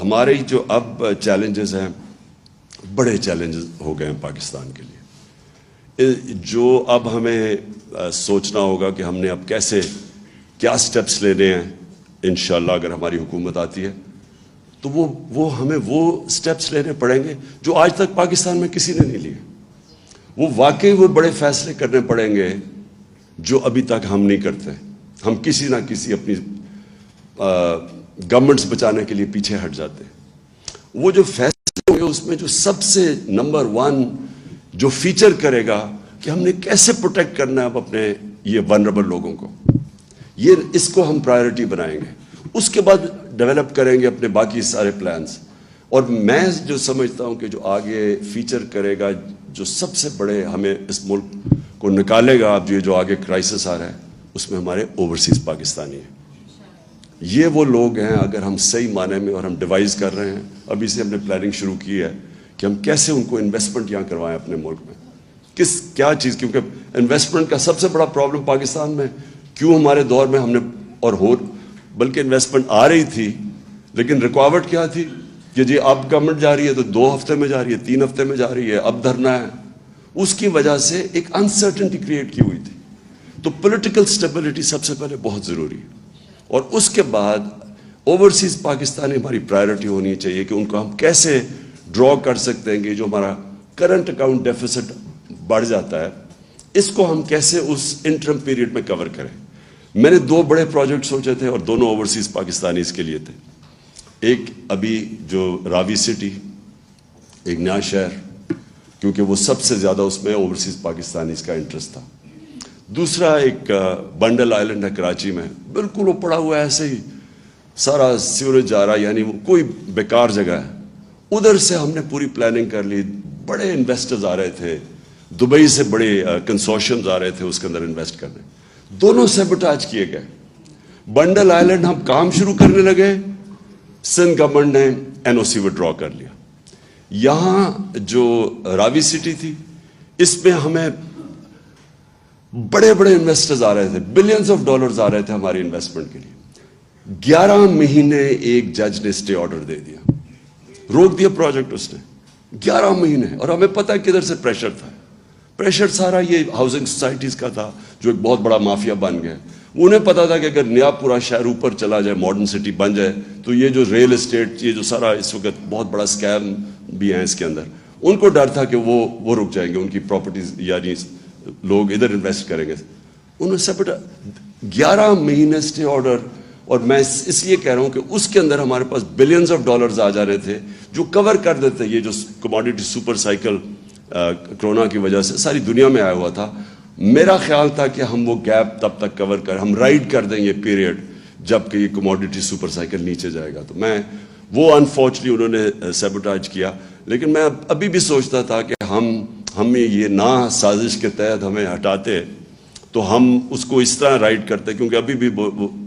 ہمارے جو اب چیلنجز ہیں بڑے چیلنجز ہو گئے ہیں پاکستان کے لیے، جو اب ہمیں سوچنا ہوگا کہ ہم نے اب کیسے کیا سٹیپس لینے ہیں انشاءاللہ اگر ہماری حکومت آتی ہے تو وہ ہمیں وہ سٹیپس لینے پڑیں گے جو آج تک پاکستان میں کسی نے نہیں لیے. وہ واقعی وہ بڑے فیصلے کرنے پڑیں گے جو ابھی تک ہم نہیں کرتے. ہم کسی نہ کسی اپنی گورنمنٹس بچانے کے لیے پیچھے ہٹ جاتے ہیں. وہ جو فیصلے ہوں گے اس میں جو سب سے نمبر 1 جو فیچر کرے گا کہ ہم نے کیسے پروٹیکٹ کرنا ہے اب اپنے یہ ونربل لوگوں کو، اس کو ہم پرائیورٹی بنائیں گے. اس کے بعد ڈیولپ کریں گے اپنے باقی سارے پلانز. اور میں جو سمجھتا ہوں کہ جو آگے فیچر کرے گا، جو سب سے بڑے ہمیں اس ملک کو نکالے گا اب جو آگے کرائسس آ رہا ہے، اس میں ہمارے اوورسیز پاکستانی ہیں. یہ وہ لوگ ہیں اگر ہم صحیح معنی میں، اور ہم ڈیوائز کر رہے ہیں ابھی سے، ہم نے پلاننگ شروع کی ہے کہ ہم کیسے ان کو انویسٹمنٹ یہاں کروائیں اپنے ملک میں. کیا چیز، کیونکہ انویسٹمنٹ کا سب سے بڑا پرابلم پاکستان میں کیوں ہمارے دور میں ہم نے بلکہ انویسٹمنٹ آ رہی تھی لیکن رکاوٹ کیا تھی کہ جی اب گورنمنٹ جا رہی ہے تو 2 ہفتے میں جا رہی ہے، 3 ہفتے میں جا رہی ہے، اب دھرنا ہے. اس کی وجہ سے ایک انسرٹنٹی کریٹ کی ہوئی تھی. تو پولیٹیکل سٹیبلٹی سب سے پہلے بہت ضروری ہے. اور اس کے بعد اوورسیز پاکستانی ہماری پرائیورٹی ہونی چاہیے کہ ان کو ہم کیسے ڈرا کر سکتے ہیں کہ جو ہمارا کرنٹ اکاؤنٹ ڈیفیسٹ بڑھ جاتا ہے، اس کو ہم کیسے اس انٹرم پیریڈ میں کور کریں. میں نے 2 بڑے پروجیکٹ سوچے تھے اور دونوں اوورسیز پاکستانیز کے لیے تھے. ایک ابھی جو راوی سٹی، ایک نیا شہر، کیونکہ وہ سب سے زیادہ اس میں اوورسیز پاکستانیز کا انٹرسٹ تھا. دوسرا ایک بنڈل آئلینڈ ہے کراچی میں، بالکل وہ پڑا ہوا ہے ایسے ہی، سارا سیوریج جا رہا ہے، یعنی وہ کوئی بیکار جگہ ہے. ادھر سے ہم نے پوری پلاننگ کر لی. بڑے انویسٹرز آ رہے تھے، دبئی سے بڑے کنسورشمز آ رہے تھے اس کے اندر انویسٹ کرنے. دونوں سیبوٹاج کیے گئے. بنڈل آئلینڈ ہم کام شروع کرنے لگے، سندھ گورنمنٹ نے NOC وڈرا کر لیا. یہاں جو راوی سٹی تھی، اس میں ہمیں بڑے بڑے انویسٹرز آ رہے تھے، بلینز آف ڈالرز آ رہے تھے ہماری انویسٹمنٹ کے لیے. 11 مہینے ایک جج نے اسٹے آرڈر دے دیا، روک دیا پروجیکٹ اس نے. 11 مہینے. اور ہمیں پتہ کدھر سے پریشر تھا. پریشر سارا یہ ہاؤسنگ سوسائٹیز کا تھا جو ایک بہت بڑا مافیا بن گیا. انہیں پتا تھا کہ اگر نیا پورا شہر اوپر چلا جائے، ماڈرن سٹی بن جائے، تو یہ جو ریل اسٹیٹ، یہ جو سارا اس وقت بہت بڑا اسکیم بھی ہیں اس کے اندر، ان کو ڈر تھا کہ وہ رک جائیں گے، ان کی پراپرٹیز یعنی لوگ ادھر انویسٹ کریں گے. انہوں نے 11 مہینے اسٹے آرڈر. اور میں اس لیے کہہ رہا ہوں کہ اس کے اندر ہمارے پاس بلینز آف ڈالرز آ جا رہے تھے جو کور کر دیتے. یہ جو کموڈیٹی سپر سائیکل کرونا کی وجہ سے ساری دنیا میں آیا ہوا تھا، میرا خیال تھا کہ ہم وہ گیپ تب تک کور ہم رائڈ کر دیں یہ پیریڈ جب کہ یہ کموڈیٹی سپر سائیکل نیچے جائے گا. تو وہ انفارچونیٹلی انہوں نے سیبوٹاج کیا. لیکن میں ابھی بھی سوچتا تھا کہ ہمیں یہ نہ سازش کے تحت ہمیں ہٹاتے تو ہم اس کو اس طرح رائڈ کرتے، کیونکہ ابھی بھی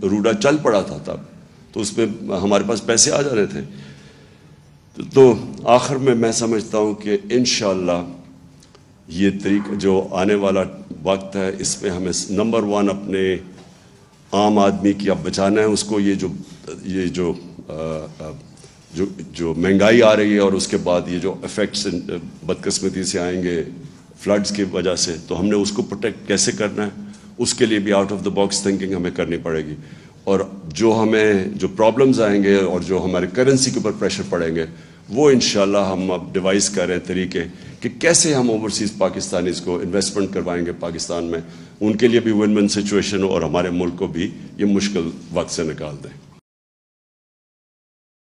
روڈا چل پڑا تھا تب، تو اس میں ہمارے پاس پیسے آ جانے تھے. تو آخر میں سمجھتا ہوں کہ انشاءاللہ یہ طریقہ جو آنے والا وقت ہے، اس میں ہمیں نمبر 1 اپنے عام آدمی کی اب بچانا ہے. اس کو یہ جو مہنگائی آ رہی ہے اور اس کے بعد یہ جو افیکٹس بدقسمتی سے آئیں گے فلڈز کی وجہ سے، تو ہم نے اس کو پروٹیکٹ کیسے کرنا ہے، اس کے لیے بھی out of the box thinking ہمیں کرنی پڑے گی. اور جو پرابلمز آئیں گے اور جو ہمارے کرنسی کے اوپر پریشر پڑیں گے، وہ انشاءاللہ ہم اب ڈیوائز کر رہے ہیں طریقے کہ کیسے ہم اوورسیز پاکستانیز کو انویسٹمنٹ کروائیں گے پاکستان میں، ان کے لیے بھی ون ون سچویشن ہو اور ہمارے ملک کو بھی یہ مشکل وقت سے نکال دیں.